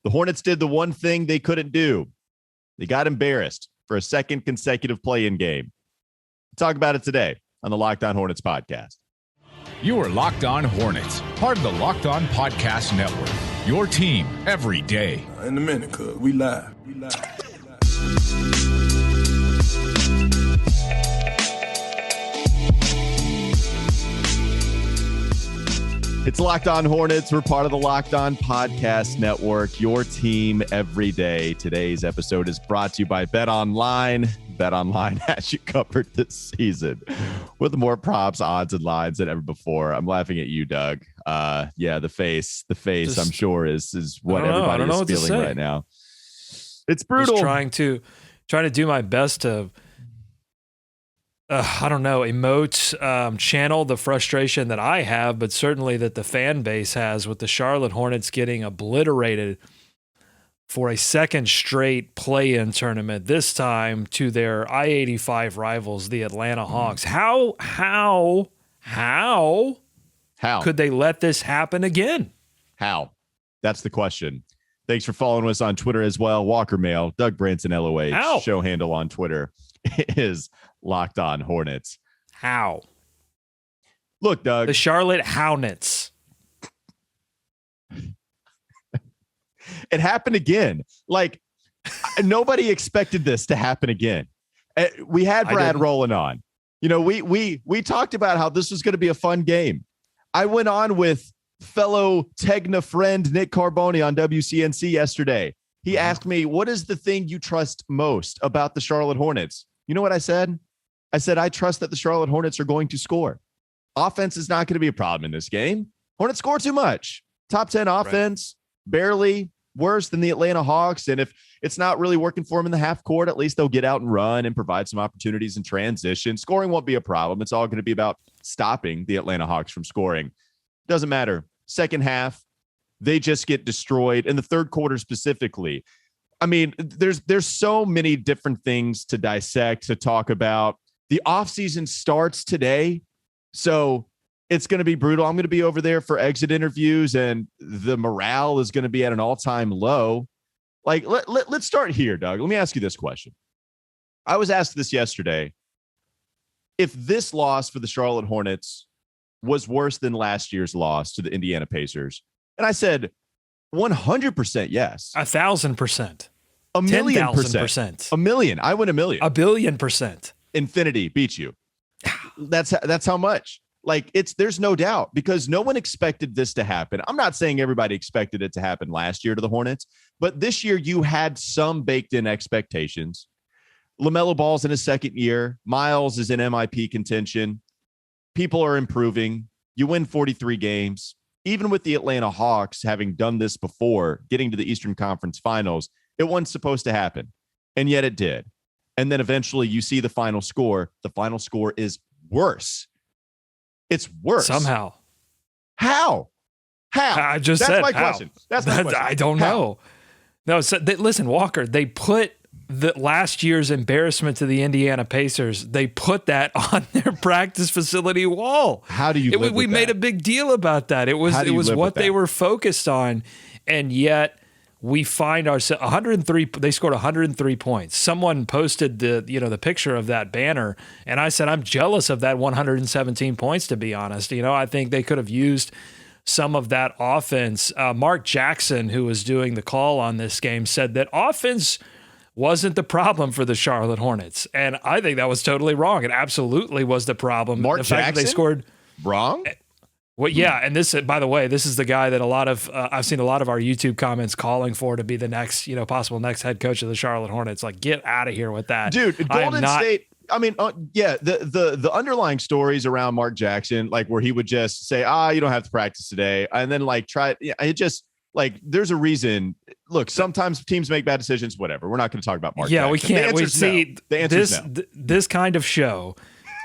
The Hornets did the one thing they couldn't do. They got embarrassed for a second consecutive play-in game. We'll talk about it today on the Locked On Hornets podcast. You are Locked On Hornets, part of the Locked On Podcast Network. Your team every day. In a minute, cuz we live. It's Locked On Hornets. We're part of the Locked On Podcast Network, your team every day. Today's episode is brought to you by BetOnline. BetOnline has you covered this season with more props, odds, and lines than ever before. I'm laughing at you, Doug. Yeah, the face, just, I'm sure is what everybody is feeling right now. It's brutal. Just trying to do my best to emote, channel the frustration that I have, but certainly that the fan base has with the Charlotte Hornets getting obliterated for a second straight play-in tournament, this time to their I-85 rivals, the Atlanta Hawks. How could they let this happen again? How? That's the question. Thanks for following us on Twitter as well. Walker Mail, Doug Branson, LOH. How? Show handle on Twitter is Locked On Hornets. How? Look, Doug. The Charlotte Hornets. It happened again. Like, nobody expected this to happen again. We had Brad rolling on. You know, we talked about how this was going to be a fun game. I went on with fellow Tegna friend Nick Carboni on WCNC yesterday. He asked me, what is the thing you trust most about the Charlotte Hornets? You know what I said? I said, I trust that the Charlotte Hornets are going to score. Offense is not going to be a problem in this game. Hornets score too much. Top 10 offense, barely worse than the Atlanta Hawks. And if it's not really working for them in the half court, at least they'll get out and run and provide some opportunities in transition. Scoring won't be a problem. It's all going to be about stopping the Atlanta Hawks from scoring. Doesn't matter. Second half, they just get destroyed. In the third quarter specifically, I mean, there's so many different things to dissect, to talk about. The offseason starts today, so it's going to be brutal. I'm going to be over there for exit interviews, and the morale is going to be at an all-time low. Like, let's start here, Doug. Let me ask you this question. I was asked this yesterday. If this loss for the Charlotte Hornets was worse than last year's loss to the Indiana Pacers, and I said 100% yes. 1,000%. 1,000,000%. A million. I win a million. 1,000,000,000%. Infinity beats you. That's how much. Like, there's no doubt, because no one expected this to happen. I'm not saying everybody expected it to happen last year to the Hornets, but this year you had some baked in expectations. LaMelo Ball's in his second year. Miles is in MIP contention. People are improving. You win 43 games. Even with the Atlanta Hawks having done this before, getting to the Eastern Conference Finals, it wasn't supposed to happen. And yet it did. And then eventually you see the final score. The final score is worse. It's worse. Somehow. How? I just That's said my how. question. That's my question. I don't know. No, listen, Walker, they put the last year's embarrassment to the Indiana Pacers, they put that on their practice facility wall. How do you live we with made that? a big deal about that. It was what they were focused on, and yet we find ourselves 103. They scored 103 points. Someone posted the picture of that banner, and I said I'm jealous of that 117 points. To be honest, I think they could have used some of that offense. Mark Jackson, who was doing the call on this game, said that offense wasn't the problem for the Charlotte Hornets, and I think that was totally wrong. It absolutely was the problem. Mark the fact Jackson? that they scored wrong. Well, yeah, and this, by the way, this is the guy that I've seen a lot of our YouTube comments calling for to be the next, possible next head coach of the Charlotte Hornets. Like, get out of here with that, dude. Golden State. I mean, the underlying stories around Mark Jackson, like where he would just say, you don't have to practice today, and then like try. Yeah, it just like there's a reason. Look, sometimes teams make bad decisions. Whatever. We're not going to talk about Mark. Yeah, Jackson. we can't. We see no. The answer is no. This kind of show.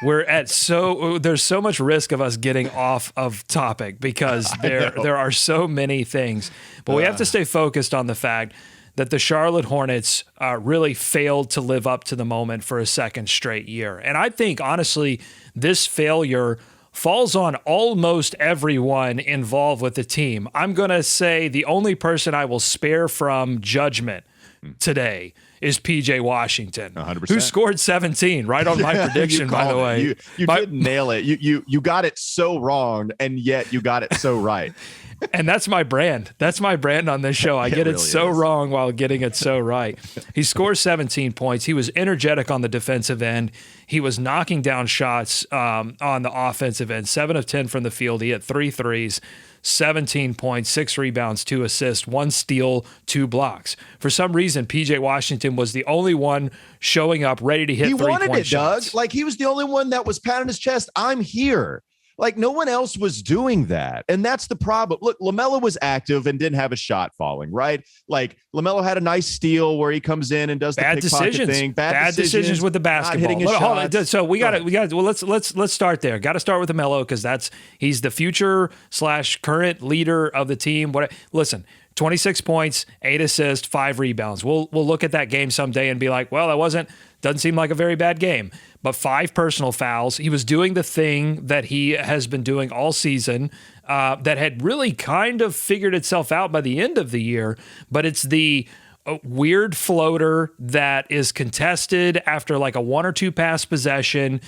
There's so much risk of us getting off of topic because there are so many things, but we have to stay focused on the fact that the Charlotte Hornets really failed to live up to the moment for a second straight year. And I think, honestly, this failure falls on almost everyone involved with the team. I'm going to say the only person I will spare from judgment today is PJ Washington, 100%. who scored 17, right on my prediction, by the way. You didn't nail it. You got it so wrong, and yet you got it so right. And that's my brand. That's my brand on this show. I get it really so wrong while getting it so right. He scores 17 points. He was energetic on the defensive end. He was knocking down shots on the offensive end. 7 of 10 from the field. He had 3 threes, 17 points, 6 rebounds, 2 assists, 1 steal, 2 blocks. For some reason, PJ Washington was the only one showing up ready to hit three-point shots. He wanted it, Doug. Like, he was the only one that was pounding his chest. I'm here. Like, no one else was doing that. And that's the problem. Look, LaMelo was active and didn't have a shot falling, right? Like, LaMelo had a nice steal where he comes in and does the pickpocket thing. Bad decisions with the basketball. So we got to, well, let's start there. Got to start with LaMelo because he's the future / current leader of the team. Listen, 26 points, 8 assists, 5 rebounds. We'll look at that game someday and be like, well, that doesn't seem like a very bad game. But 5 personal fouls. He was doing the thing that he has been doing all season that had really kind of figured itself out by the end of the year. But it's the weird floater that is contested after like a 1 or 2 pass possession,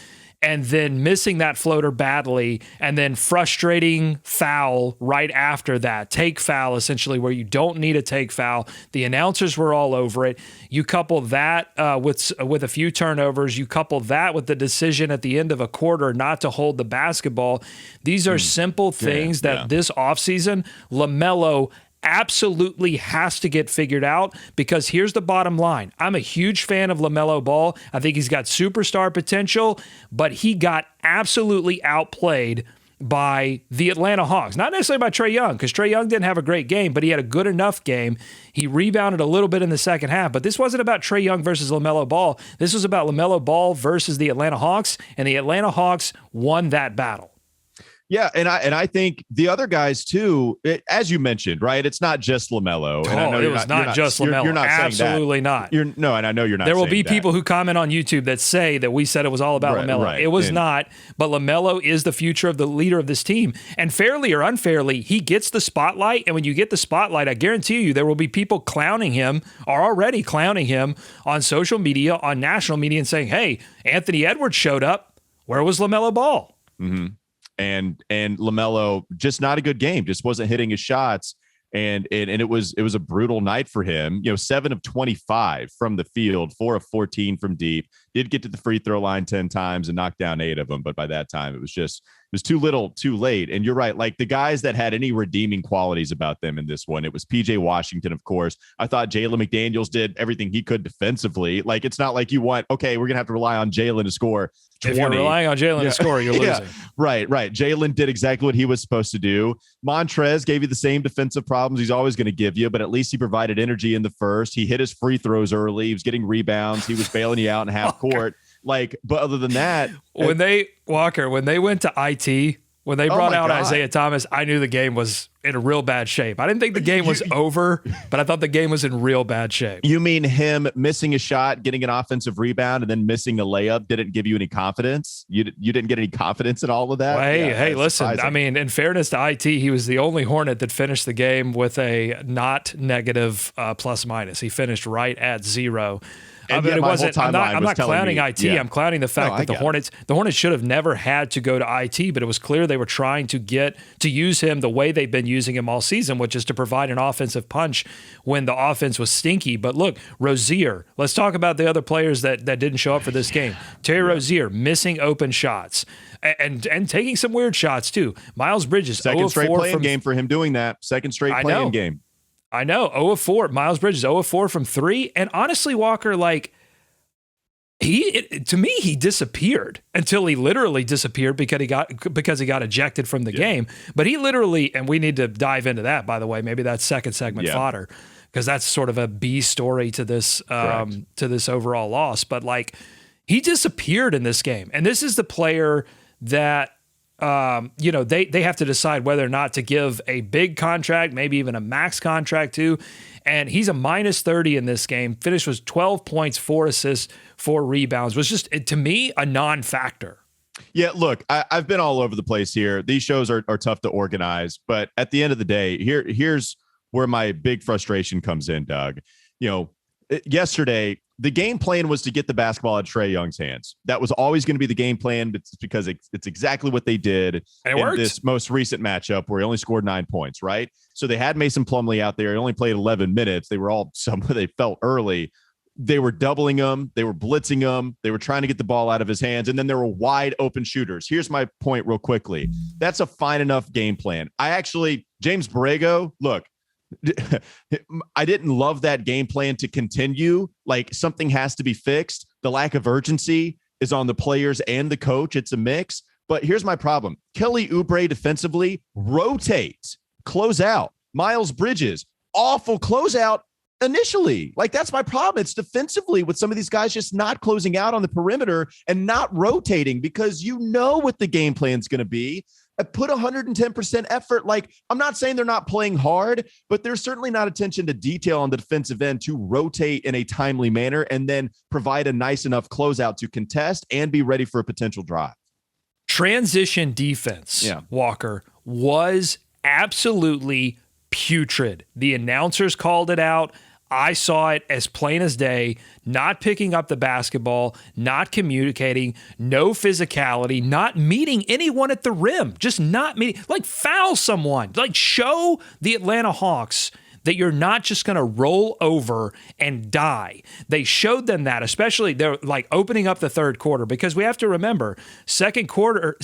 and then missing that floater badly, and then frustrating foul right after that. Take foul, essentially, where you don't need a take foul. The announcers were all over it. You couple that with a few turnovers. You couple that with the decision at the end of a quarter not to hold the basketball. These are simple things that this offseason, LaMelo absolutely has to get figured out, because here's the bottom line. I'm a huge fan of LaMelo Ball. I think he's got superstar potential, but he got absolutely outplayed by the Atlanta Hawks. Not necessarily by Trae Young, because Trae Young didn't have a great game, but he had a good enough game. He rebounded a little bit in the second half, but this wasn't about Trae Young versus LaMelo Ball. This was about LaMelo Ball versus the Atlanta Hawks, and the Atlanta Hawks won that battle. Yeah, and I think the other guys too, as you mentioned, right? It's not just LaMelo. And I know it was not just LaMelo. You're not absolutely saying that. not. No, and I know you're not. There will be that. people who comment on YouTube that say that we said it was all about LaMelo. Right. It was not, but LaMelo is the future of the leader of this team. And fairly or unfairly, he gets the spotlight. And when you get the spotlight, I guarantee you there will be people clowning him, or already clowning him on social media, on national media, and saying, hey, Anthony Edwards showed up. Where was LaMelo Ball? Mm-hmm. And LaMelo, just not a good game, just wasn't hitting his shots. And it was a brutal night for him. 7 of 25 from the field, 4 of 14 from deep. Did get to the free throw line 10 times and knocked down 8 of them. But by that time, it was too little, too late. And you're right. Like, the guys that had any redeeming qualities about them in this one, it was PJ Washington, of course. I thought Jalen McDaniels did everything he could defensively. Like, it's not like we're going to have to rely on Jalen to score 20. If you're relying on Jalen to score, you're losing. Yeah. Right. Jalen did exactly what he was supposed to do. Montrez gave you the same defensive problems he's always going to give you, but at least he provided energy in the first. He hit his free throws early. He was getting rebounds. He was bailing you out in half court. Like, but other than that, when they went to IT, when they brought out Isaiah Thomas, I knew the game was in a real bad shape. I didn't think the game was over, but I thought the game was in real bad shape. You mean him missing a shot, getting an offensive rebound, and then missing a layup didn't give you any confidence? You didn't get any confidence in all of that? Well, hey, listen, surprising. I mean, in fairness to IT, he was the only Hornet that finished the game with a not negative plus minus. He finished right at 0. I mean, it wasn't. I'm not clowning IT. Yeah. I'm clowning the fact that the Hornets should have never had to go to IT, but it was clear they were trying to use him the way they've been using him all season, which is to provide an offensive punch when the offense was stinky. But look, Rozier. Let's talk about the other players that didn't show up for this game. Terry Rozier missing open shots and taking some weird shots too. Miles Bridges, second straight playing game for him doing that. Second straight playing game. I know, 0 of 4. Miles Bridges, 0 of 4 from 3. And honestly, Walker, like, to me, he disappeared until he literally disappeared because he got ejected from the game. But he literally, and we need to dive into that, by the way. Maybe that's second segment fodder, because that's sort of a B story to this overall loss. But like, he disappeared in this game, and this is the player that. They have to decide whether or not to give a big contract, maybe even a max contract to. And he's a minus 30 in this game. Finish was 12 points, 4 assists, 4 rebounds. Was just, to me, a non-factor. Yeah, look, I've been all over the place here. These shows are tough to organize, but at the end of the day, here's where my big frustration comes in, Doug. Yesterday, the game plan was to get the basketball at Trae Young's hands. That was always going to be the game plan, but it's because it's exactly what they did in this most recent matchup where he only scored 9 points, right? So they had Mason Plumlee out there. He only played 11 minutes. They were all somewhere they felt early. They were doubling him. They were blitzing him. They were trying to get the ball out of his hands. And then there were wide open shooters. Here's my point real quickly. That's a fine enough game plan. James Borrego, look, I didn't love that game plan to continue. Like, something has to be fixed. The lack of urgency is on the players and the coach. It's a mix. But here's my problem. Kelly Oubre defensively, rotate, close out. Miles Bridges, awful closeout initially. Like, that's my problem. It's defensively with some of these guys just not closing out on the perimeter and not rotating because you know what the game plan is going to be. Put 110% effort. Like, I'm not saying they're not playing hard, but there's certainly not attention to detail on the defensive end to rotate in a timely manner and then provide a nice enough closeout to contest and be ready for a potential drive. Transition defense, Walker, was absolutely putrid. The announcers called it out. I saw it as plain as day, not picking up the basketball, not communicating, no physicality, not meeting anyone at the rim, just not meeting, like, foul someone, like, show the Atlanta Hawks that you're not just going to roll over and die. They showed them that, especially they're like opening up the third quarter, because we have to remember second quarter,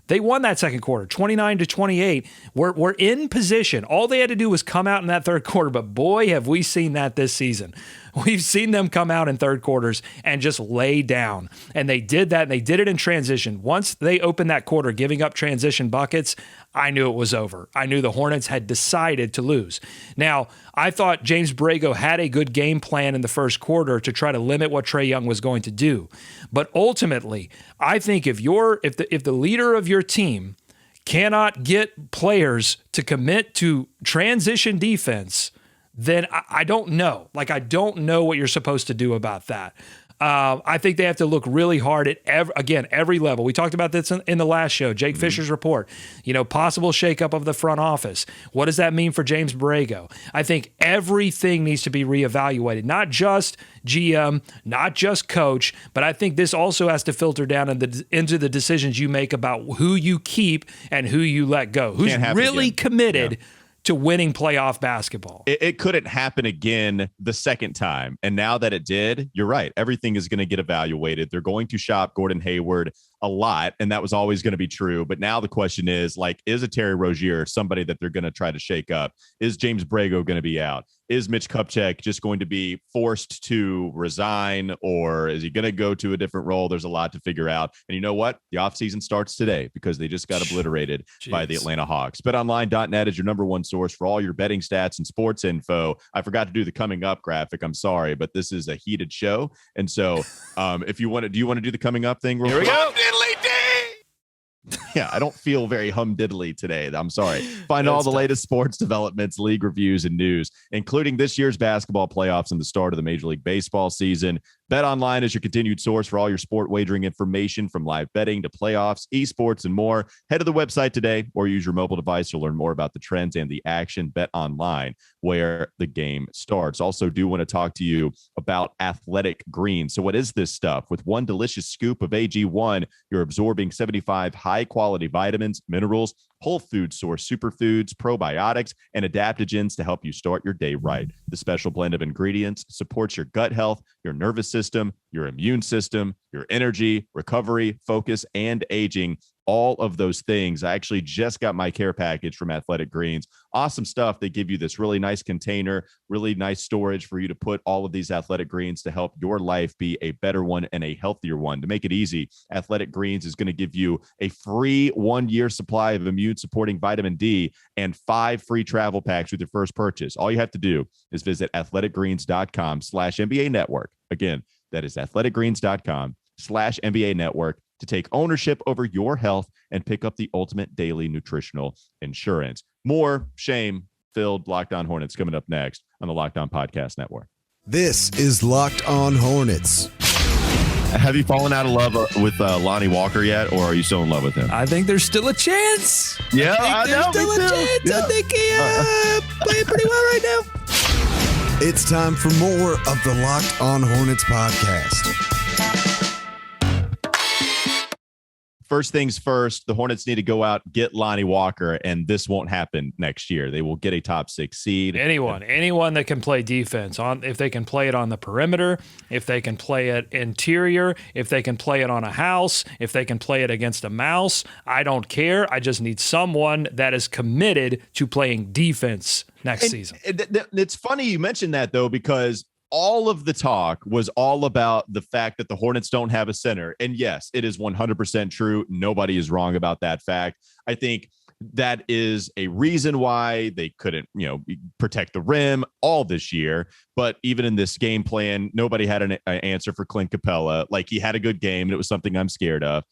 they won that second quarter, 29-28. We're in position. All they had to do was come out in that third quarter, but boy, have we seen that this season. We've seen them come out in third quarters and just lay down. And they did that, and they did it in transition. Once they opened that quarter, giving up transition buckets, I knew it was over. I knew the Hornets had decided to lose. Now, I thought James Borrego had a good game plan in the first quarter to try to limit what Trae Young was going to do. But ultimately, I think if the leader of your team cannot get players to commit to transition defense, then I don't know. Like, I don't know what you're supposed to do about that. I think they have to look really hard at every level. We talked about this in the last show, Jake Fisher's report, possible shakeup of the front office. What does that mean for James Borrego? I think everything needs to be reevaluated, not just GM, not just coach, but I think this also has to filter down into the decisions you make about who you keep and who you let go. Who's really committed to winning playoff basketball. It couldn't happen again the second time. And now that it did, you're right. Everything is going to get evaluated. They're going to shop Gordon Hayward a lot, and that was always going to be true. But now the question is, like, is a Terry Rozier somebody that they're going to try to shake up? Is James Borrego going to be out? Is Mitch Kupchak just going to be forced to resign, or is he going to go to a different role? There's a lot to figure out. And you know what? The offseason starts today because they just got obliterated by the Atlanta Hawks. BetOnline.net is your number one source for all your betting stats and sports info. I forgot to do the coming up graphic. I'm sorry, but this is a heated show. And so if you want to, do you want to do the coming up thing? Here we go. Yeah, I don't feel very humdiddly today. I'm sorry. Find all the latest sports developments, league reviews, and news, including this year's basketball playoffs and the start of the Major League Baseball season. BetOnline is your continued source for all your sport wagering information, from live betting to playoffs, esports, and more. Head to the website today or use your mobile device. You'll learn more about the trends and the action. BetOnline, where the game starts. Also, do want to talk to you about Athletic Greens. So what is this stuff? With one delicious scoop of AG1, you're absorbing 75 high-quality vitamins, minerals, whole food source superfoods, probiotics, and adaptogens to help you start your day right. The special blend of ingredients supports your gut health, your nervous system, your immune system, your energy, recovery, focus, and aging. All of those things. I actually just got my care package from Athletic Greens. Awesome stuff. They give you this really nice container, really nice storage for you to put all of these Athletic Greens to help your life be a better one and a healthier one. To make it easy, Athletic Greens is going to give you a free 1-year supply of immune-supporting vitamin D and 5 free travel packs with your first purchase. All you have to do is visit athleticgreens.com/NBA Network. Again, that is athleticgreens.com/NBA Network to take ownership over your health and pick up the ultimate daily nutritional insurance. More shame-filled Locked On Hornets coming up next on the Locked On Podcast Network. This is Locked On Hornets. Have you fallen out of love with Lonnie Walker yet, or are you still in love with him? I think there's still a chance. Yeah, I think there's still a chance. Yeah. I think he playing pretty well right now. It's time for more of the Locked On Hornets podcast. First things first, the Hornets need to go out, get Lonnie Walker, and this won't happen next year. They will get a top 6 seed. Anyone that can play defense, if they can play it on the perimeter, if they can play it interior, if they can play it on a house, if they can play it against a mouse, I don't care. I just need someone that is committed to playing defense next season. It's funny you mentioned that, though, because all of the talk was all about the fact that the Hornets don't have a center. And yes, it is 100% true. Nobody is wrong about that fact. I think that is a reason why they couldn't, protect the rim all this year. But even in this game plan, nobody had an answer for Clint Capella. Like, he had a good game, and it was something I'm scared of.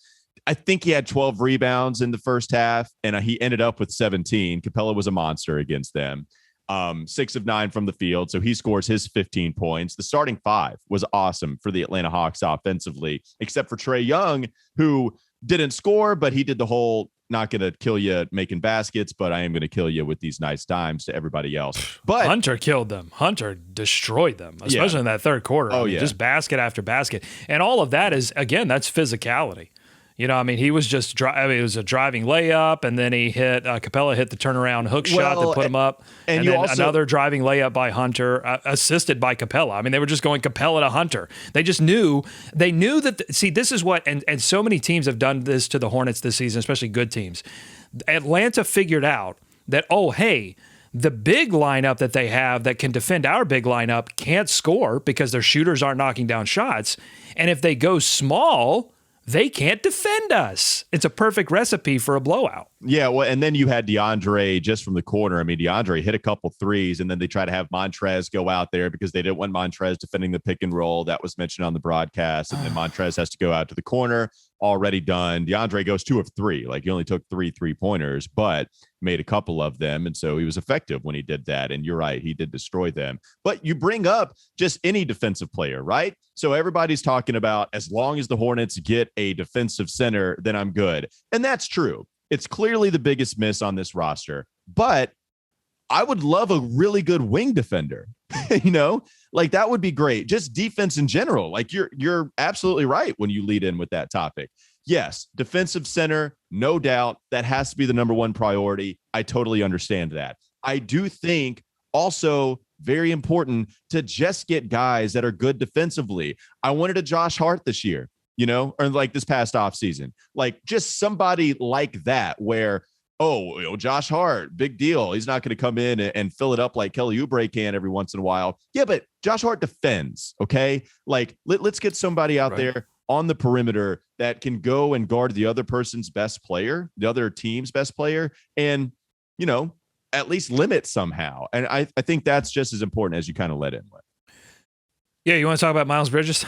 I think he had 12 rebounds in the first half, and he ended up with 17. Capella was a monster against them. 6 of 9 from the field. So he scores his 15 points. The starting 5 was awesome for the Atlanta Hawks offensively, except for Trae Young, who didn't score, but he did the whole not going to kill you making baskets, but I am going to kill you with these nice dimes to everybody else. But Hunter killed them. Hunter destroyed them, especially in that third quarter. Just basket after basket. And all of that is, again, that's physicality. He was just it was a driving layup, and then he hit Capella hit the turnaround hook shot that put him up, and then another driving layup by Hunter, assisted by Capella. They were just going Capella to Hunter. They just knew that. This is what, and so many teams have done this to the Hornets this season, especially good teams. Atlanta figured out that, the big lineup that they have that can defend our big lineup can't score because their shooters aren't knocking down shots, and if they go small, they can't defend us. It's a perfect recipe for a blowout. Yeah, well, and then you had DeAndre just from the corner. DeAndre hit a couple threes, and then they try to have Montrez go out there because they didn't want Montrez defending the pick and roll. That was mentioned on the broadcast. And then Montrez has to go out to the corner, already done. DeAndre goes 2 of 3. He only took 3 3-pointers, but made a couple of them. And so he was effective when he did that. And you're right, he did destroy them. But you bring up just any defensive player, right? So everybody's talking about, as long as the Hornets get a defensive center, then I'm good. And that's true. It's clearly the biggest miss on this roster, but I would love a really good wing defender, that would be great. Just defense in general. You're absolutely right when you lead in with that topic. Yes, defensive center, no doubt. That has to be the number one priority. I totally understand that. I do think also very important to just get guys that are good defensively. I wanted a Josh Hart this year. Or this past offseason, just somebody like that where, Josh Hart, big deal. He's not going to come in and fill it up like Kelly Oubre can every once in a while. Yeah, but Josh Hart defends, okay? Let's get somebody out there on the perimeter that can go and guard the other person's best player, the other team's best player, and, at least limit somehow. And I think that's just as important as you kind of let in with. Yeah, you want to talk about Miles Bridges?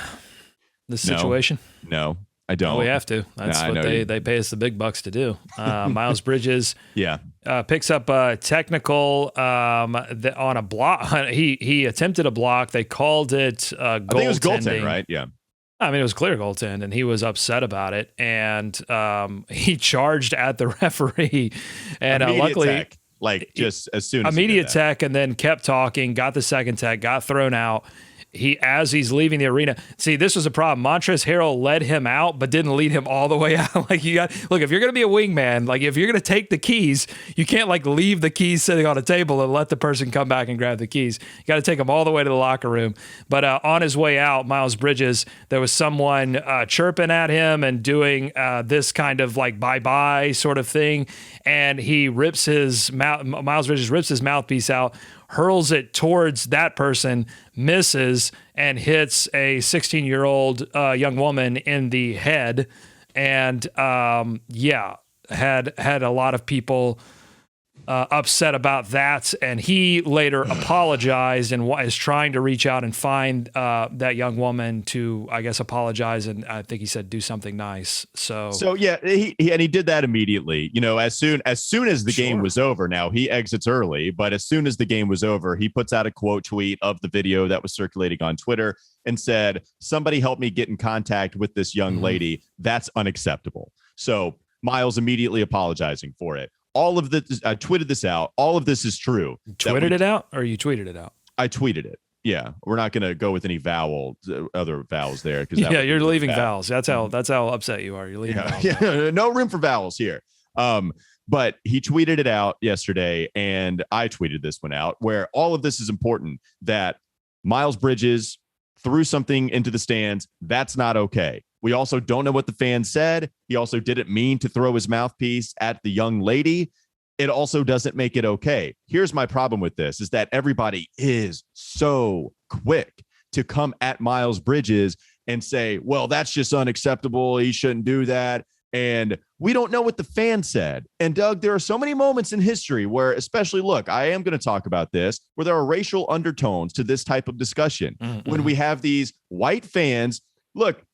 This situation? No, I don't. We have to. That's what they pay us the big bucks to do. Miles Bridges picks up a technical on a block. He attempted a block. They called it goaltending. I think it was goaltending, right? Yeah. It was clear goaltend, and he was upset about it. And he charged at the referee. And luckily... tech, just as soon as immediate tech, and then kept talking, got the second tech, got thrown out. As he's leaving the arena. See, this was a problem. Montrezl Harrell led him out, but didn't lead him all the way out. Look, if you're going to be a wingman, if you're going to take the keys, you can't leave the keys sitting on a table and let the person come back and grab the keys. You got to take them all the way to the locker room. But on his way out, Miles Bridges, there was someone chirping at him and doing this kind of bye-bye sort of thing. And he Miles Bridges rips his mouthpiece out, hurls it towards that person, misses, and hits a 16-year-old young woman in the head. And had a lot of people upset about that, and he later apologized and is trying to reach out and find that young woman to, I guess, apologize, and I think he said do something nice. So yeah, he did that immediately. As soon as the game was over. Now he exits early, but as soon as the game was over, he puts out a quote tweet of the video that was circulating on Twitter and said, "Somebody help me get in contact with this young lady. That's unacceptable." So Miles immediately apologizing for it. All of this, I tweeted this out. All of this is true. Tweeted it out, or you tweeted it out? I tweeted it. Yeah, we're not going to go with any other vowels there. You're leaving vowels. That's how upset you are. You're leaving vowels. Yeah, no room for vowels here. But he tweeted it out yesterday, and I tweeted this one out, where all of this is important, that Miles Bridges threw something into the stands. That's not okay. We also don't know what the fan said. He also didn't mean to throw his mouthpiece at the young lady. It also doesn't make it okay. Here's my problem with this, is that everybody is so quick to come at Miles Bridges and say, well, that's just unacceptable. He shouldn't do that. And we don't know what the fan said. And Doug, there are so many moments in history where, especially, look, I am going to talk about this, where there are racial undertones to this type of discussion. When we have these white fans, look,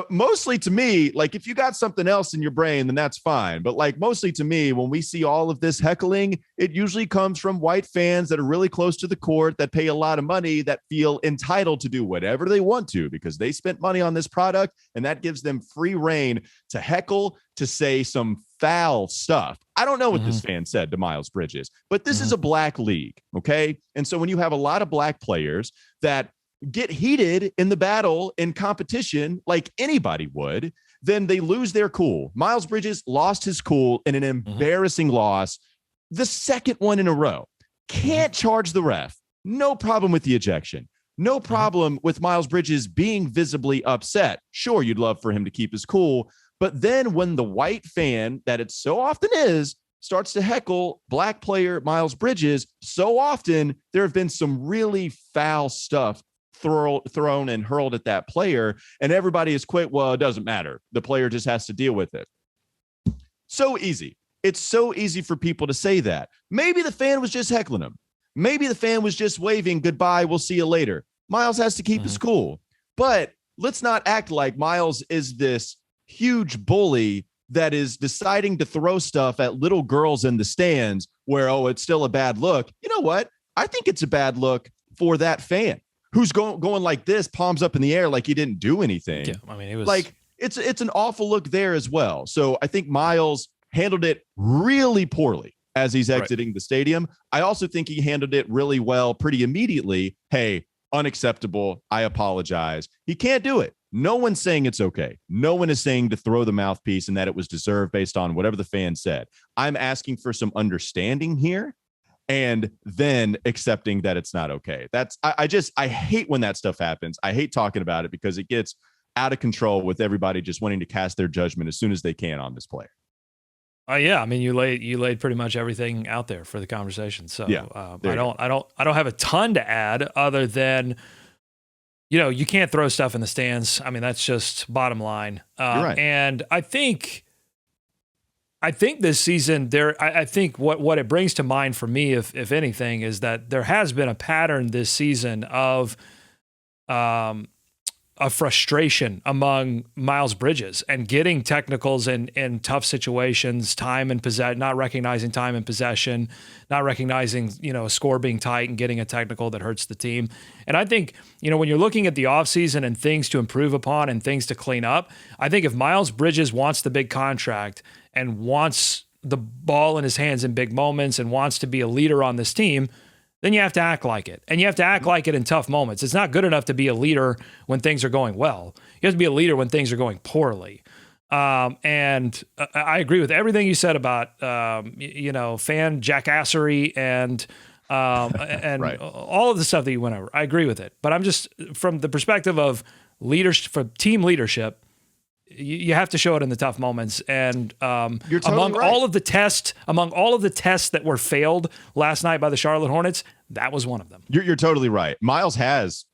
mostly to me, like, if you got something else in your brain, then that's fine. But like, mostly to me, when we see all of this heckling, it usually comes from white fans that are really close to the court, that pay a lot of money, that feel entitled to do whatever they want to because they spent money on this product, and that gives them free reign to heckle, to say some foul stuff. I don't know what this fan said to Miles Bridges, but this is a black league, okay? And so when you have a lot of black players that get heated in the battle, in competition, like anybody would, then they lose their cool. Miles Bridges lost his cool in an embarrassing loss, the second one in a row. Can't charge the ref. No problem with the ejection. No problem with Miles Bridges being visibly upset. Sure, you'd love for him to keep his cool. But then when the white fan, that it so often is, starts to heckle black player Miles Bridges, so often there have been some really foul stuff thrown and hurled at that player, and everybody is quick. Well, it doesn't matter. The player just has to deal with it. So easy. It's so easy for people to say that. Maybe the fan was just heckling him. Maybe the fan was just waving goodbye. We'll see you later. Miles has to keep his cool. But let's not act like Miles is this huge bully that is deciding to throw stuff at little girls in the stands where, oh, it's still a bad look. You know what? I think it's a bad look for that fan who's going like this, palms up in the air, like he didn't do anything. Yeah, I mean, it was like, it's an awful look there as well. So I think Miles handled it really poorly as he's exiting the stadium. I also think he handled it really well pretty immediately. Hey, unacceptable. I apologize. He can't do it. No one's saying it's okay. No one is saying to throw the mouthpiece and that it was deserved based on whatever the fan said. I'm asking for some understanding here, and then accepting that it's not okay. I hate when that stuff happens. I hate talking about it because it gets out of control with everybody just wanting to cast their judgment as soon as they can on this player. Yeah, I mean, you laid pretty much everything out there for the conversation. So yeah, I don't have a ton to add other than, you can't throw stuff in the stands. I mean, that's just bottom line. You're right. And I think this season I think what it brings to mind for me, if anything, is that there has been a pattern this season of a frustration among Miles Bridges and getting technicals in tough situations, not recognizing time and possession, not recognizing, a score being tight and getting a technical that hurts the team. And I think, when you're looking at the offseason and things to improve upon and things to clean up, I think if Miles Bridges wants the big contract and wants the ball in his hands in big moments and wants to be a leader on this team, then you have to act like it. And you have to act like it in tough moments. It's not good enough to be a leader when things are going well. You have to be a leader when things are going poorly. And I agree with everything you said about, fan jackassery and right. All of the stuff that you went over. I agree with it. But I'm just, from the perspective of leadership, from team leadership, you have to show it in the tough moments. And You're totally among right. all of the tests that were failed last night by the Charlotte Hornets, that was one of them. You're totally right. Miles has,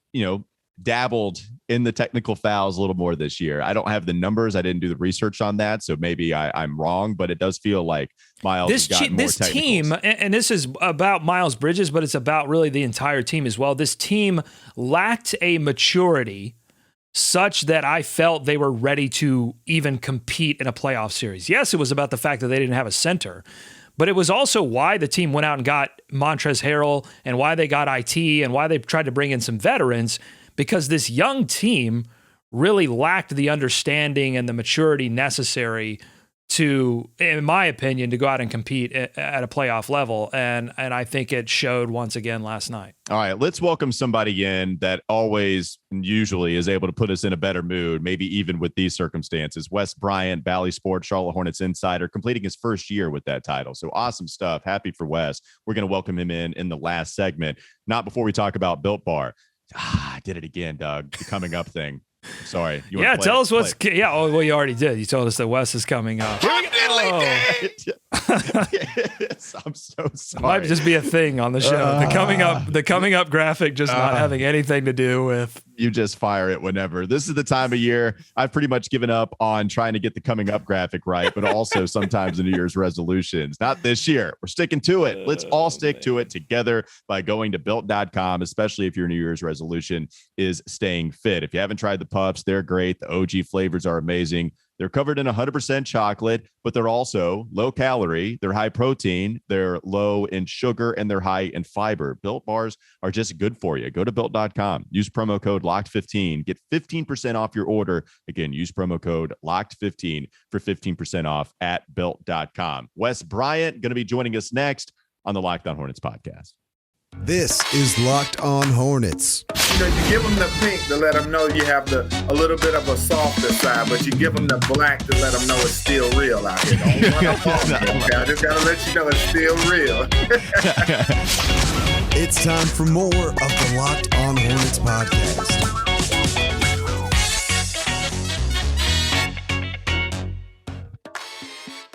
dabbled in the technical fouls a little more this year. I don't have the numbers. I didn't do the research on that, so maybe I'm wrong, but it does feel like Miles has gotten more technicals. This team, and this is about Miles Bridges, but it's about really the entire team as well. This team lacked a maturity such that I felt they were ready to even compete in a playoff series. Yes, it was about the fact that they didn't have a center, but it was also why the team went out and got Montrezl Harrell and why they got IT and why they tried to bring in some veterans, because this young team really lacked the understanding and the maturity necessary to, in my opinion, to go out and compete at a playoff level. And I think it showed once again last night. All right, let's welcome somebody in that always and usually is able to put us in a better mood, maybe even with these circumstances. Wes Bryant, Bally Sports, Charlotte Hornets insider, completing his first year with that title. So awesome stuff. Happy for Wes. We're going to welcome him in the last segment, not before we talk about Built Bar. I did it again, Doug. The coming up thing. Sorry. Yeah, tell us what's. Yeah, oh, well, you already did. You told us that Wes is coming up. I'm so sorry. Might just be a thing on the show. The coming up graphic just not having anything to do with. You just fire it whenever. This is the time of year I've pretty much given up on trying to get the coming up graphic right, but also sometimes the New Year's resolutions. Not this year. We're sticking to it. Let's all stick to it together by going to built.com, especially if your New Year's resolution is staying fit. If you haven't tried the puffs, they're great. The OG flavors are amazing. They're covered in 100% chocolate, but they're also low calorie, they're high protein, they're low in sugar, and they're high in fiber. Built bars are just good for you. Go to built.com. Use promo code LOCKED15. Get 15% off your order. Again, use promo code LOCKED15 for 15% off at built.com. Wes Bryant going to be joining us next on the Locked On Hornets podcast. This is Locked On Hornets. You know, you give them the pink to let them know you have a little bit of a softer side, but you give them the black to let them know it's still real out here. Don't run up on me, okay? I just got to let you know it's still real. It's time for more of the Locked On Hornets podcast.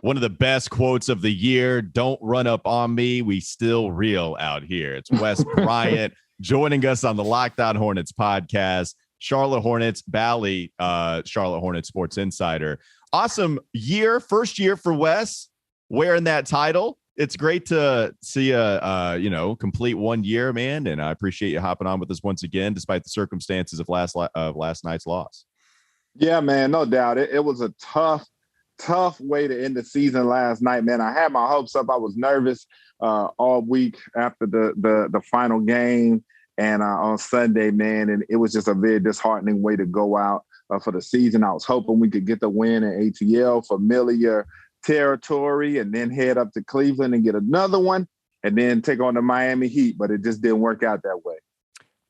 One of the best quotes of the year. Don't run up on me. We still real out here. It's Wes Bryant joining us on the Locked On Hornets podcast. Charlotte Hornets, Bally, Charlotte Hornets Sports Insider. Awesome year. First year for Wes wearing that title. It's great to see a complete 1 year, man. And I appreciate you hopping on with us once again, despite the circumstances of last night's loss. Yeah, man, no doubt. It was a tough way to end the season last night, man. I had my hopes up. I was nervous all week after the final game and on Sunday, man. And it was just a very disheartening way to go out for the season. I was hoping we could get the win in ATL, familiar territory, and then head up to Cleveland and get another one and then take on the Miami Heat. But it just didn't work out that way.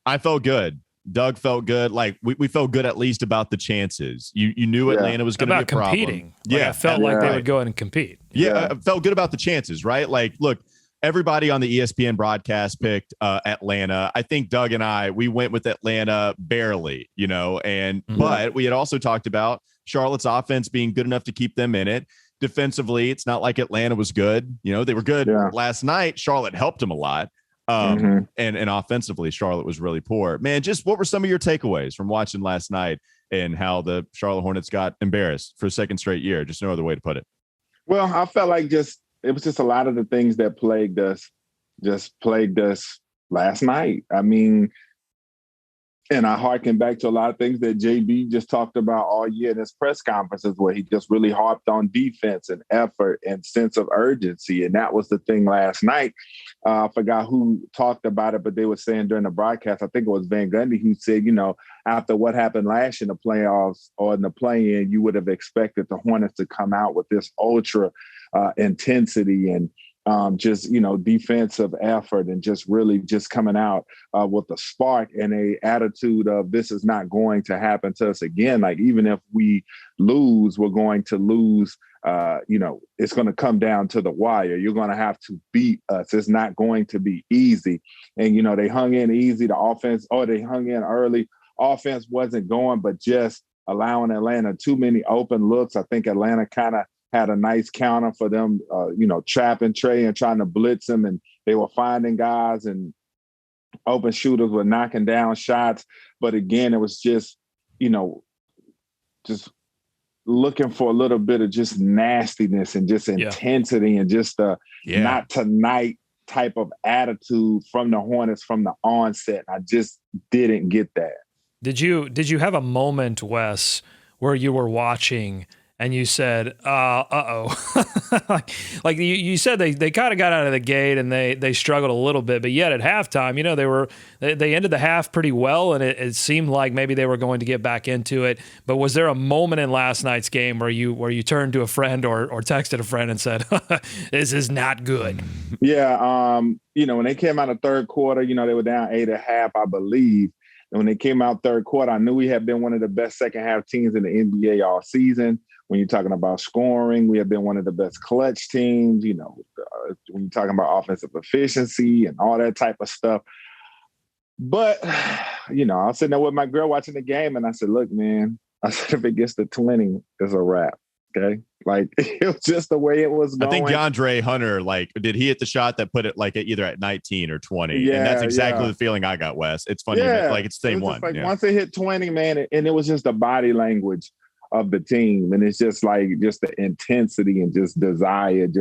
I felt good. Doug felt good. Like we felt good at least about the chances. You knew Atlanta was going to be a problem. Competing. I felt like they would go in and compete. Yeah, I felt good about the chances, right? Like, look, everybody on the ESPN broadcast picked Atlanta. I think Doug and we went with Atlanta barely, but we had also talked about Charlotte's offense being good enough to keep them in it. Defensively, it's not like Atlanta was good. They were good last night. Charlotte helped them a lot. And offensively, Charlotte was really poor. Man, just what were some of your takeaways from watching last night and how the Charlotte Hornets got embarrassed for a second straight year? Just no other way to put it. Well, I felt like it was just a lot of the things that plagued us last night. I mean, and I harken back to a lot of things that JB just talked about all year in his press conferences, where he just really harped on defense and effort and sense of urgency. And that was the thing last night. I forgot who talked about it, but they were saying during the broadcast, I think it was Van Gundy, who said, after what happened last year in the playoffs or in the play-in, you would have expected the Hornets to come out with this ultra intensity and defensive effort and just really just coming out with a spark and a attitude of this is not going to happen to us again. Like, even if we lose, we're going to lose. It's going to come down to the wire. You're going to have to beat us. It's not going to be easy. And, they hung in easy. The offense, they hung in early. Offense wasn't going, but just allowing Atlanta too many open looks. I think Atlanta kind of had a nice counter for them, trapping Trae and trying to blitz him, and they were finding guys and open shooters were knocking down shots. But again, it was just, just looking for a little bit of just nastiness and just intensity and just a not tonight type of attitude from the Hornets from the onset. I just didn't get that. Did you have a moment, Wes, where you were watching and you said, like you said they kind of got out of the gate and they struggled a little bit, but yet at halftime, they ended the half pretty well, and it seemed like maybe they were going to get back into it. But was there a moment in last night's game where you turned to a friend or texted a friend and said, this is not good? Yeah. When they came out of third quarter, they were down 8.5, I believe. And when they came out third quarter, I knew we had been one of the best second half teams in the NBA all season. When you're talking about scoring, we have been one of the best clutch teams, when you're talking about offensive efficiency and all that type of stuff. But, I was sitting there with my girl watching the game, and I said, look, man, if it gets to 20, it's a wrap. Okay. Like, it was just the way it was going. I think DeAndre Hunter, did he hit the shot that put it either at 19 or 20? Yeah. And that's exactly the feeling I got, Wes. It's funny. Yeah. It's the same one. Once it hit 20, man, and it was just the body language of the team. And it's just just the intensity and just desire. It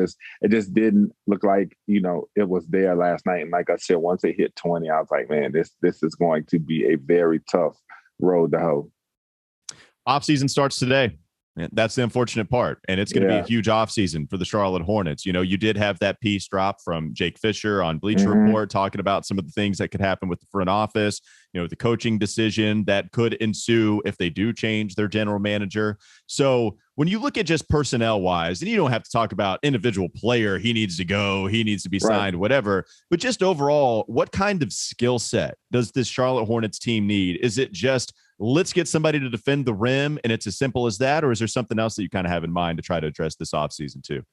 just didn't look like, it was there last night. And like I said, once it hit 20, I was like, man, this is going to be a very tough road to hoe. Offseason starts today. That's the unfortunate part. And it's going to be a huge offseason for the Charlotte Hornets. You did have that piece drop from Jake Fisher on Bleacher Report talking about some of the things that could happen with the front office, the coaching decision that could ensue if they do change their general manager. So when you look at just personnel wise, and you don't have to talk about individual player, he needs to go, he needs to be signed, whatever, but just overall, what kind of skill set does this Charlotte Hornets team need? Is it just let's get somebody to defend the rim and it's as simple as that? Or is there something else that you kind of have in mind to try to address this offseason too?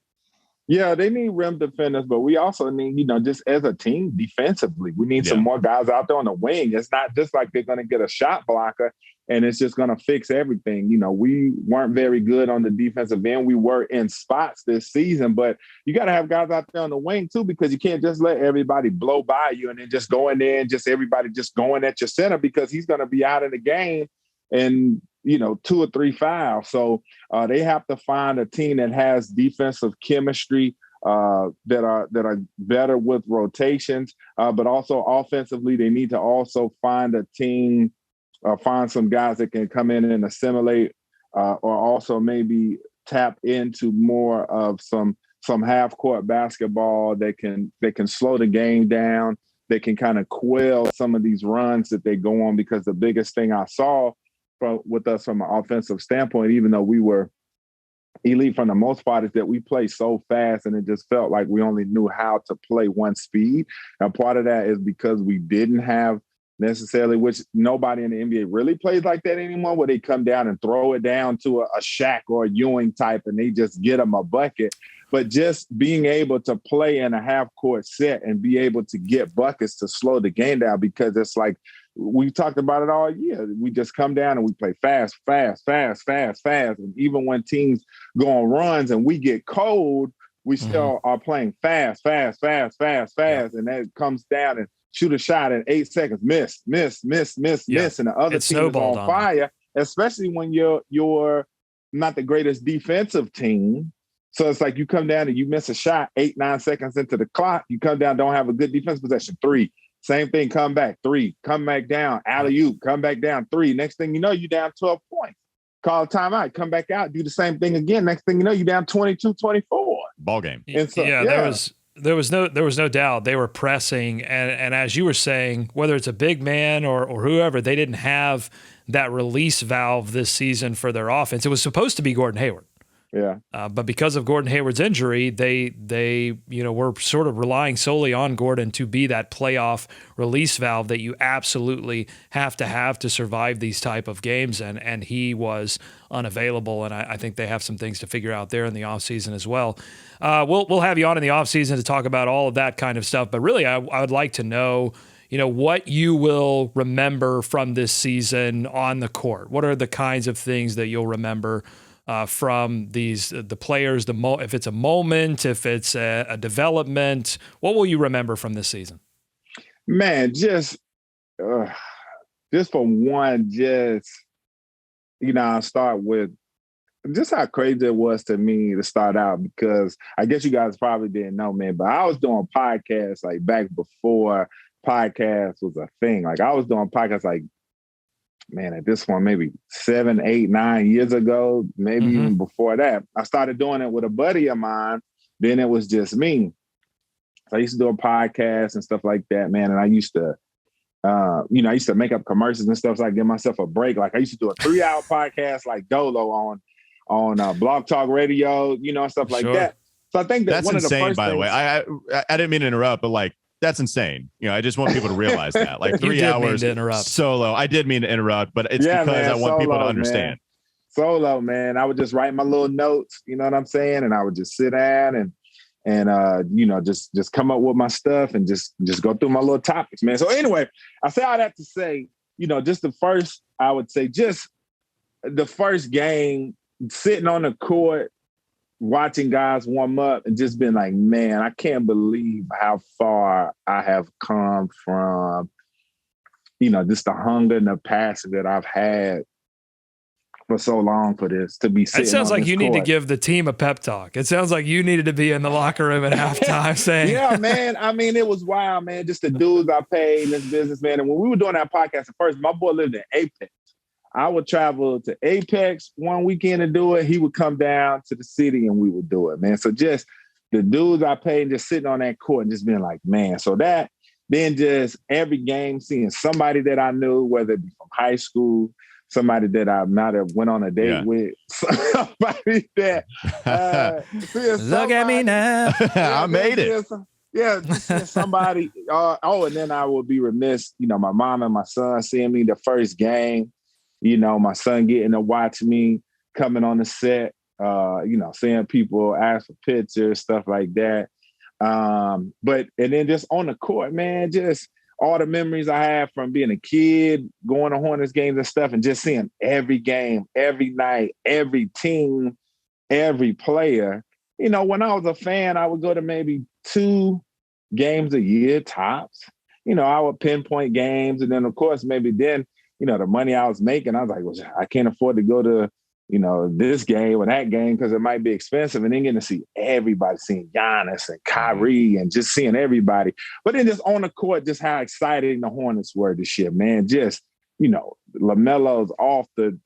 Yeah, they need rim defenders, but we also need, just as a team defensively, we need some more guys out there on the wing. It's not just like they're going to get a shot blocker and it's just going to fix everything. We weren't very good on the defensive end. We were in spots this season, but you got to have guys out there on the wing too, because you can't just let everybody blow by you and then just go in there and just everybody just going at your center, because he's going to be out of the game and 2 or 3 fouls. So they have to find a team that has defensive chemistry that are better with rotations, but also offensively, they need to also find a team, find some guys that can come in and assimilate, or also maybe tap into more of some half court basketball that can slow the game down. They can kind of quell some of these runs that they go on, because the biggest thing I saw with us from an offensive standpoint, even though we were elite for the most part, is that we play so fast and it just felt like we only knew how to play one speed. And part of that is because we didn't have necessarily, which nobody in the NBA really plays like that anymore, where they come down and throw it down to a Shaq or a Ewing type and they just get them a bucket. But just being able to play in a half court set and be able to get buckets to slow the game down, because it's like, we talked about it all year. We just come down and we play fast. And even when teams go on runs and we get cold, we still are playing fast. And that comes down and shoot a shot in 8 seconds, miss. And the other team is on fire, especially when you're not the greatest defensive team. So it's like you come down and you miss a shot 8-9 seconds into the clock. You come down, don't have a good defense possession, 3. Same thing, come back, 3, come back down, alley-oop, come back down, 3. Next thing you know, you're down 12 points. Call a timeout, come back out, do the same thing again. Next thing you know, you're down 22-24. Ball game. And so, there was no doubt they were pressing, and as you were saying, whether it's a big man or whoever, they didn't have that release valve this season for their offense. It was supposed to be Gordon Hayward. Yeah. But because of Gordon Hayward's injury, they were sort of relying solely on Gordon to be that playoff release valve that you absolutely have to survive these type of games. And he was unavailable. And I think they have some things to figure out there in the offseason as well. We'll have you on in the offseason to talk about all of that kind of stuff. But really, I would like to know, what you will remember from this season on the court. What are the kinds of things that you'll remember from the players, if it's a moment, if it's a development, what will you remember from this season? Man, just for one, I'll start with just how crazy it was to me to start out, because I guess you guys probably didn't know, man, but I was doing podcasts like back before podcasts was a thing. Like I was doing podcasts like, man, at this point, maybe 7, 8, 9 years ago, maybe even before that. I started doing it with a buddy of mine. Then it was just me. So I used to do a podcast and stuff like that, man. And I used to, I used to make up commercials and stuff so I could give myself a break. Like I used to do a 3-hour podcast like Dolo on Blog Talk Radio, and stuff like that. So I think that's one insane, of the first by the way. I didn't mean to interrupt, but like, that's insane. I just want people to realize that. Like 3 hours solo. I did mean to interrupt, but it's because I want people to understand. Man. Solo, man. I would just write my little notes, you know what I'm saying? And I would just sit down and just come up with my stuff and just go through my little topics, man. So anyway, I say all that to say, just the first game, sitting on the court, watching guys warm up and just being like, man, I can't believe how far I have come from, just the hunger and the passion that I've had for so long for this to be sitting. It sounds like you need to court. give the team a pep talk. It sounds like you needed to be in the locker room at halftime saying, yeah, man. I mean, it was wild, man. Just the dudes I paid in this business, man. And when we were doing that podcast at first, my boy lived in Apex. I would travel to Apex one weekend to do it. He would come down to the city and we would do it, man. So just the dudes I paid just sitting on that court and just being like, man. So that, then just every game seeing somebody that I knew, whether it be from high school, somebody that I might have went on a date with, somebody that look at me now. I made it. Just somebody. And then I would be remiss, my mom and my son seeing me the first game. My son getting to watch me coming on the set, seeing people ask for pictures, stuff like that. And then just on the court, man, just all the memories I have from being a kid, going to Hornets games and stuff, and just seeing every game, every night, every team, every player. When I was a fan, I would go to maybe 2 games a year tops. I would pinpoint games. And then, of course, maybe then, the money I was making, I was like, well, I can't afford to go to, this game or that game because it might be expensive. And then getting to see everybody, seeing Giannis and Kyrie and just seeing everybody. But then just on the court, just how exciting the Hornets were this year, man. Just, LaMelo's off the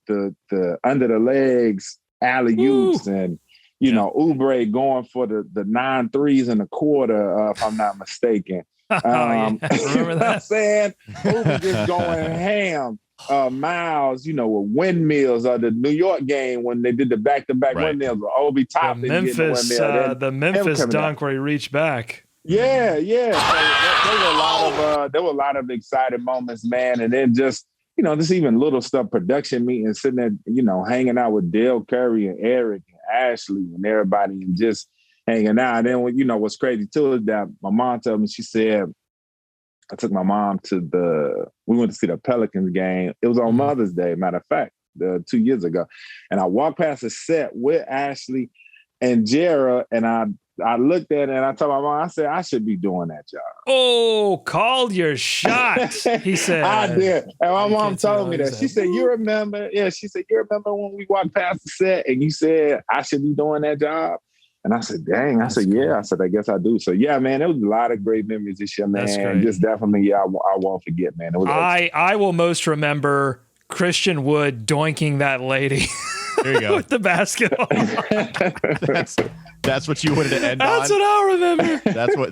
under the legs, alley-oops, and, Oubre going for the 9 threes in the quarter, if I'm not mistaken. Remember that? I'm saying? Oubre just going ham. Miles, with windmills, the New York game when they did the back-to-back windmills with Obi Toppin. The Memphis dunk where he reached back. Yeah. So there were a lot of exciting moments, man. And then just, just even little stuff, production meetings, sitting there, hanging out with Dale Curry and Eric and Ashley and everybody and just hanging out. And then, what's crazy too is that my mom told me, she said, I took my mom we went to see the Pelicans game. It was on Mother's Day, matter of fact, 2 years ago. And I walked past the set with Ashley and Jara, and I looked at it and I told my mom, I said, I should be doing that job. Oh, called your shot, he said. I did. And my mom told me that. She said, you remember? Yeah, she said, you remember when we walked past the set and you said, I should be doing that job? And I said, dang. I said, yeah. I said, I guess I do. So, yeah, man, it was a lot of great memories this year, man. And just definitely, I won't forget, man. It was I will most remember Christian Wood doinking that lady. There you go. With the basketball. That's what you wanted to end on? That's what I remember.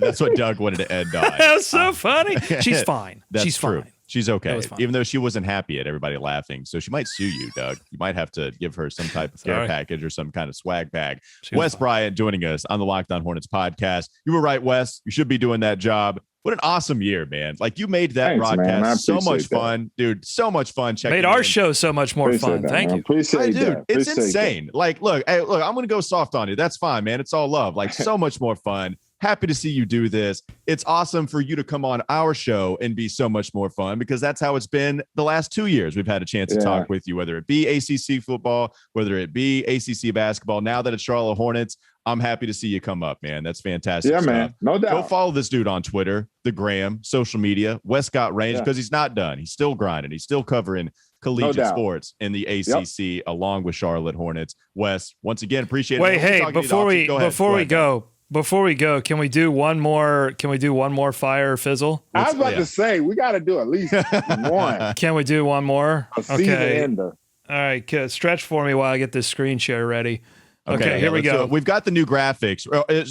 That's what Doug wanted to end on. That was so funny. She's fine. She's true. Fine. She's okay, even though she wasn't happy at everybody laughing. So she might sue you, Doug. You might have to give her some type of care package or some kind of swag bag. Wes Bryant joining us on the Locked On Hornets podcast. You were right, Wes. You should be doing that job. What an awesome year, man. Like, you made that broadcast so much fun, dude. So much fun. Made our show so much more fun. Thank you. Appreciate that. Dude, it's insane. Like, look, I'm going to go soft on you. That's fine, man. It's all love. Like, so much more fun. Happy to see you do this. It's awesome for you to come on our show and be so much more fun, because that's how it's been the last 2 years. We've had a chance to talk with you, whether it be ACC football, whether it be ACC basketball. Now that it's Charlotte Hornets, I'm happy to see you come up, man. That's fantastic. Yeah, stuff. man. No doubt. Go follow this dude on Twitter, the Gram, social media, Wes got range, because he's not done. He's still grinding. He's still covering collegiate sports in the ACC along with Charlotte Hornets. Wes, once again, appreciate it. Wait, hey, before we go, can we do one more fire or fizzle? I was about to say, we got to do at least one. Can we do one more? A season ender. All right, stretch for me while I get this screen share ready. Okay, here we go. We've got the new graphics.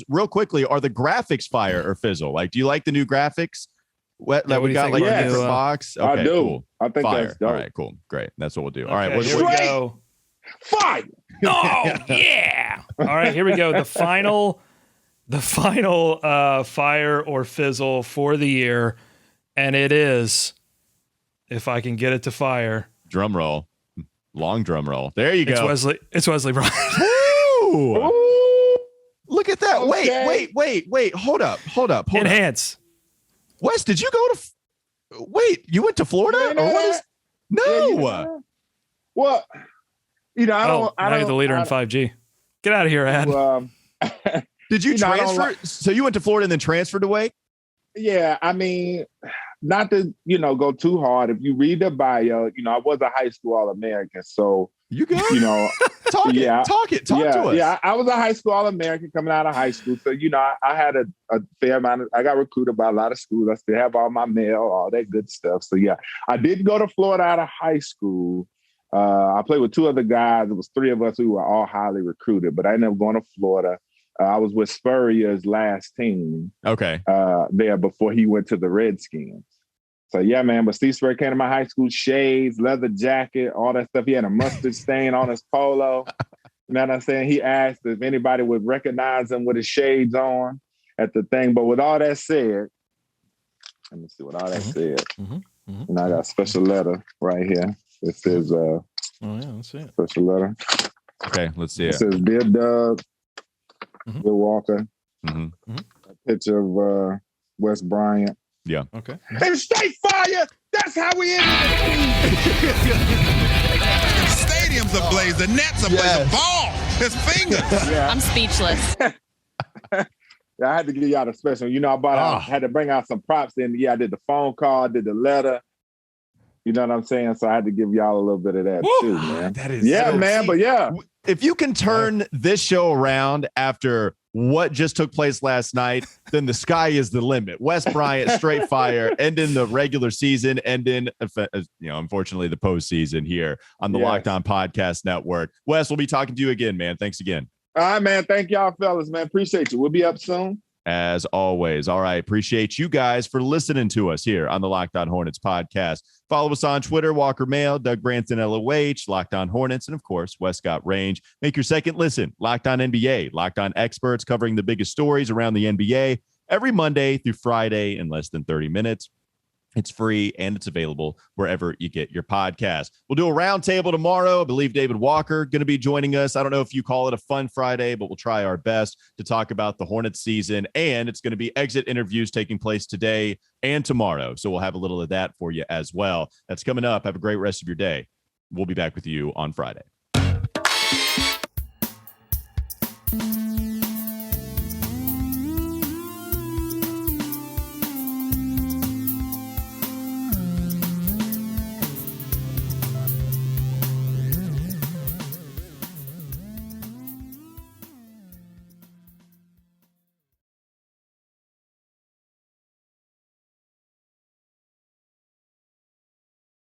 Real quickly, are the graphics fire or fizzle? Like, do you like the new graphics? What we got, like, a different box? Okay, I do. Cool. I think fire. that's dope. All right, cool. Great. That's what we'll do. All right, here we go. Fire! Oh, yeah. All right, here we go. The final fire or fizzle for the year, and it is, if I can get it to fire. Drum roll. Long drum roll. There you go. It's Wesley Bryant. Ooh. Look at that. Okay. Wait. Hold up. Enhance. Wes, did you go to you went to Florida? Or what is no. Well, I don't now you're the leader in 5G. Get out of here, Ad. Did you transfer? So you went to Florida and then transferred away? Yeah, I mean, not to, go too hard. If you read the bio, I was a high school All-American. So, you good? Talk to us. Yeah, I was a high school All-American coming out of high school. So, I had a fair amount I got recruited by a lot of schools. I still have all my mail, all that good stuff. So, yeah, I did go to Florida out of high school. I played with two other guys. It was three of us who were all highly recruited, but I ended up going to Florida. I was with Spurrier's last team. Okay. There before he went to the Redskins. So yeah, man. But Steve Spurrier came to my high school, shades, leather jacket, all that stuff. He had a mustard stain on his polo. You know what I'm saying? He asked if anybody would recognize him with his shades on at the thing. But with all that said, let me see what all that said. And I got a special letter right here. It says, let's see it. Special letter. Okay, let's see it. It says, Dear Doug, Dear Walker, a picture of Wes Bryant. Yeah. Okay. And stay fire! That's how we end it. Stadium's ablaze. The Nets ablaze. The ball. His fingers. Yeah. I'm speechless. I had to give y'all the special. I had to bring out some props in. Yeah, I did the phone call, did the letter. You know what I'm saying? So I had to give y'all a little bit of that too, man. That is man. But yeah. If you can turn this show around after what just took place last night, then the sky is the limit. Wes Bryant, straight fire, ending the regular season, ending, unfortunately, the postseason here on the Locked On Podcast Network. Wes, we'll be talking to you again, man. Thanks again. All right, man. Thank y'all, fellas, man. Appreciate you. We'll be up soon. As always. All right. Appreciate you guys for listening to us here on the Locked On Hornets podcast. Follow us on Twitter, Walker Mail, Doug Branson, LOH, Locked On Hornets, and of course, Wes Got Range. Make your second listen, Locked On NBA, Locked On Experts covering the biggest stories around the NBA every Monday through Friday in less than 30 minutes. It's free and it's available wherever you get your podcast. We'll do a roundtable tomorrow. I believe David Walker going to be joining us. I don't know if you call it a fun Friday, but we'll try our best to talk about the Hornets season. And it's going to be exit interviews taking place today and tomorrow. So we'll have a little of that for you as well. That's coming up. Have a great rest of your day. We'll be back with you on Friday.